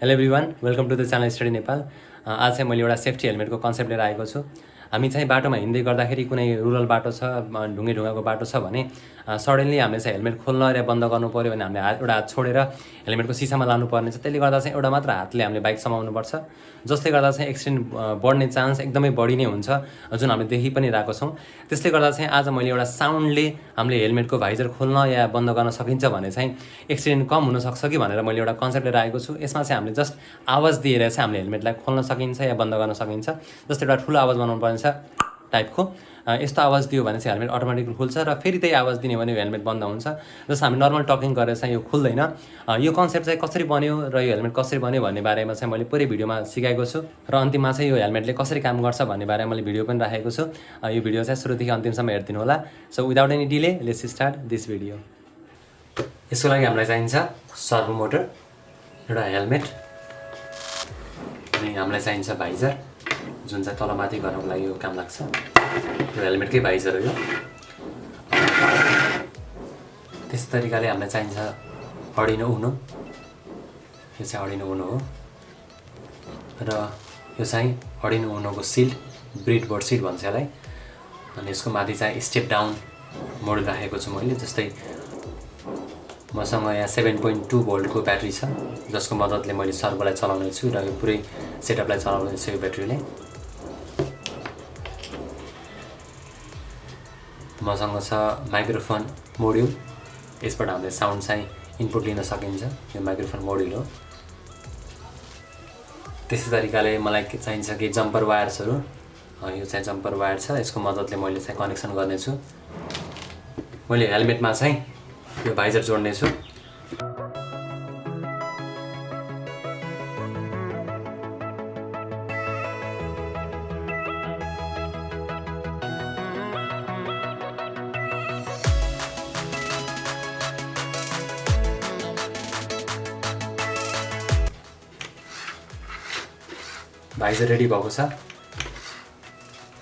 Hello everyone, welcome to the channel study Nepal. आज चाहिँ मैले एउटा सेफ्टी हेलमेटको कन्सेप्ट लिएर आएको छु। हामी चाहिँ बाटोमा हिँड्दै गर्दाखेरि कुनै रुरल बाटो छ, ढुङ्गाको बाटो छ भने सडनली हामीले चाहिँ हेलमेट खोल्न या बन्द गर्नु पर्यो भने हामीले एउटा हात छोडेर हेलमेटको सिसामा लानुपर्ने छ। त्यसले गर्दा चाहिँ एउटा मात्र हातले हामीले बाइक समाउनुपर्छ, जसले गर्दा चाहिँ एक्सिडेन्ट बढ्ने चान्स एकदमै बढी नै हुन्छ, जुन हामीले देखि पनि रहेको छौँ। त्यसले गर्दा चाहिँ आज मैले एउटा साउन्डले हामीले हेलमेटको भाइजर खोल्न या बन्द गर्न सकिन्छ भने चाहिँ एक्सिडेन्ट कम हुनसक्छ कि भनेर मैले एउटा कन्सेप्ट लिएर आएको छु। यसमा चाहिँ हामीले जस्ट आवाज दिएर चाहिँ हामीले हेलमेटलाई खोल्न सकिन्छ या बन्द गर्न सकिन्छ। जस्तै एउटा ठुलो आवाज बनाउनु पर्छ टाइपको, यस्तो आवाज दियो भने चाहिँ हेलमेट अटोमेटिकली खुल्छ र फेरि त्यही आवाज दिने भने हेलमेट बन्द हुन्छ। जस्तो हामी नर्मल टकिङ गरेर चाहिँ यो खुल्दैन। यो कन्सेप्ट चाहिँ कसरी बन्यो र यो हेलमेट कसरी बन्यो भन्ने बारेमा चाहिँ मैले पुरै भिडियोमा सिकाएको छु र अन्तिममा चाहिँ यो हेलमेटले कसरी काम गर्छ भन्ने बारेमा मैले भिडियो पनि राखेको छु। यो भिडियो चाहिँ सुरुदेखि अन्तिमसम्म हेरिदिनु होला। So without any delay let's start this video. यसको लागि हामीलाई चाहिन्छ सर्भो मोटर, एउटा हेलमेट, अनि हामीलाई चाहिन्छ भाइजर, जुन चाहिँ तलमाथि गर्नको लागि यो काम लाग्छ। यो हेलमेटकै भाइजर हो यो। त्यस्तै तरिकाले हामीलाई चाहिन्छ अर्डिनो उनो। यो चाहिँ अर्डिनो उनो हो र यो चाहिँ अर्डिनो उनोको सिल्ड, ब्रेडबोर्ड सिल्ड भन्छ यसलाई। अनि यसको माथि चाहिँ स्टेप डाउन मोडल राखेको छु मैले। जस्तै मसँग यहाँ 7.2 भोल्टको ब्याट्री छ, जसको मद्दतले मैले सर्भोलाई चलाउने छु र यो पुरै सेटअपलाई चलाउने छु यो ब्याट्रीले। मसँग छ माइक्रोफोन मोड्युल, यसबाट हामीले साउन्ड चाहिँ इनपुट लिन सकिन्छ। यो माइक्रोफोन मोड्युल हो। त्यस्तै तरिकाले मलाई चाहिन्छ कि जम्पर वायर्सहरू। यो चाहिँ जम्पर वायर छ, यसको मद्दतले मैले चाहिँ कनेक्सन गर्नेछु। मैले हेलमेटमा चाहिँ यो भाइजर जोड्ने छु। भाइजर रेडी भएको छ।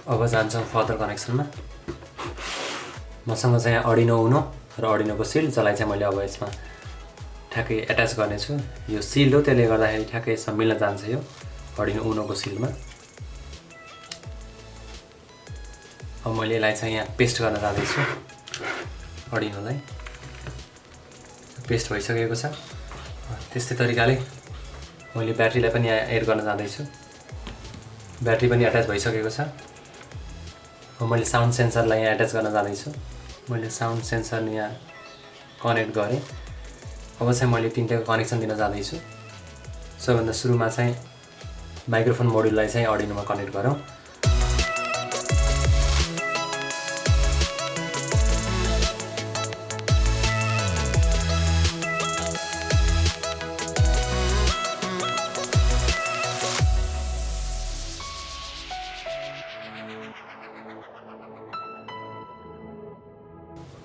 अब जान्छौँ फर्दर कनेक्सनमा। मसँग चाहिँ अर्डिनो उनो र अर्डिनोको सिल्ड, जसलाई चाहिँ मैले अब यसमा ठ्याक्कै एट्याच गर्नेछु। यो सिल्ड हो, त्यसले गर्दाखेरि ठ्याक्कै यसमा मिल्न जान्छ यो अर्डिनो उनोको सिल्डमा। अब मैले यसलाई चाहिँ यहाँ पेस्ट गर्न जाँदैछु। अर्डिनोलाई पेस्ट भइसकेको छ। त्यस्तै तरिकाले मैले ब्याट्रीलाई पनि यहाँ एड गर्न जाँदैछु। ब्याट्री पनि एट्याच भइसकेको छ। अब मैले साउन्ड सेन्सरलाई यहाँ एट्याच गर्न जाँदैछु। मैले साउन्ड सेन्सर यहाँ कनेक्ट गरेँ। अब चाहिँ मैले तिनवटाको कनेक्सन दिन जाँदैछु। सबैभन्दा सुरुमा चाहिँ माइक्रोफोन मोड्युललाई चाहिँ अर्डिनोमा कनेक्ट गरौँ।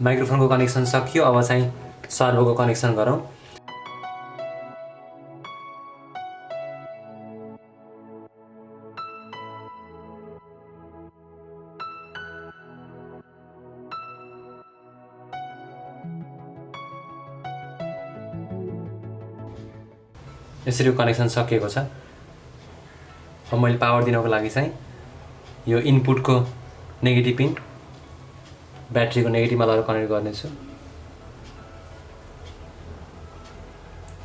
माइक्रोफोनको कनेक्सन सकियो। अब चाहिँ सर्भोको कनेक्सन गरौँ। यसरी कनेक्सन सकिएको छ। अब मैले पावर दिनको लागि चाहिँ यो इनपुटको नेगेटिभ पिन ब्याट्रीको नेगेटिभमा लगेर कनेक्ट गर्नेछु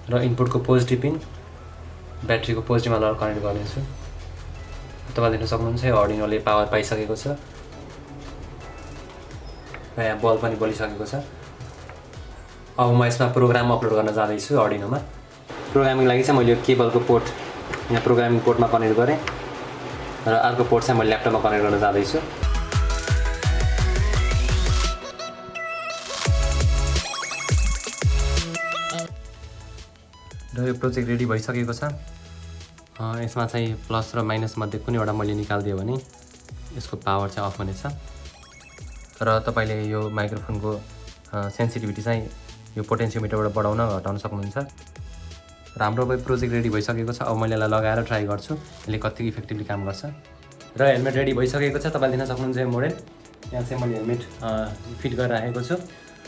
र इनपुटको पोजिटिभ पिन ब्याट्रीको पोजिटिभमा लगेर कनेक्ट गर्नेछु। तपाईँ देख्न सक्नुहुन्छ यो अर्डिनोले पावर पाइसकेको छ र यहाँ बल्ब पनि बलिसकेको छ। अब म यसमा प्रोग्राम अपलोड गर्न जाँदैछु अर्डिनोमा। प्रोग्रामिङ लागि चाहिँ मैले यो केबलको पोर्ट यहाँ प्रोग्रामिङ पोर्टमा कनेक्ट गरेँ र अर्को पोर्ट चाहिँ मैले ल्यापटपमा कनेक्ट गर्न जाँदैछु। र यो प्रोजेक्ट रेडी भइसकेको छ। यसमा चाहिँ प्लस र माइनस मध्ये कुनै एउटा मैले निकालिदियो भने यसको पावर चाहिँ अफ हुनेछ र तपाईँले यो माइक्रोफोनको सेन्सिटिभिटी चाहिँ यो पोटेन्सियोमिटरबाट बढाउन घटाउन सक्नुहुन्छ। र हाम्रो प्रोजेक्ट रेडी भइसकेको छ। अब मैले यसलाई लगाएर ट्राई गर्छु यसले कति इफेक्टिभली काम गर्छ। र हेलमेट रेडी भइसकेको छ। तपाईँले देख्न सक्नुहुन्छ यो मोडल। यहाँ चाहिँ मैले हेलमेट फिट गरेर राखेको छु।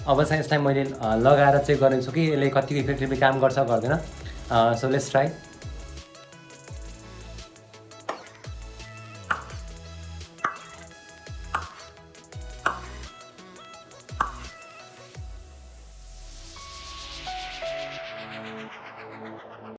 अब चाहिँ यसलाई मैले लगाएर चेक गर्नेछु कि यसले कति इफेक्टिभली काम गर्छ गर्दैन। So let's try.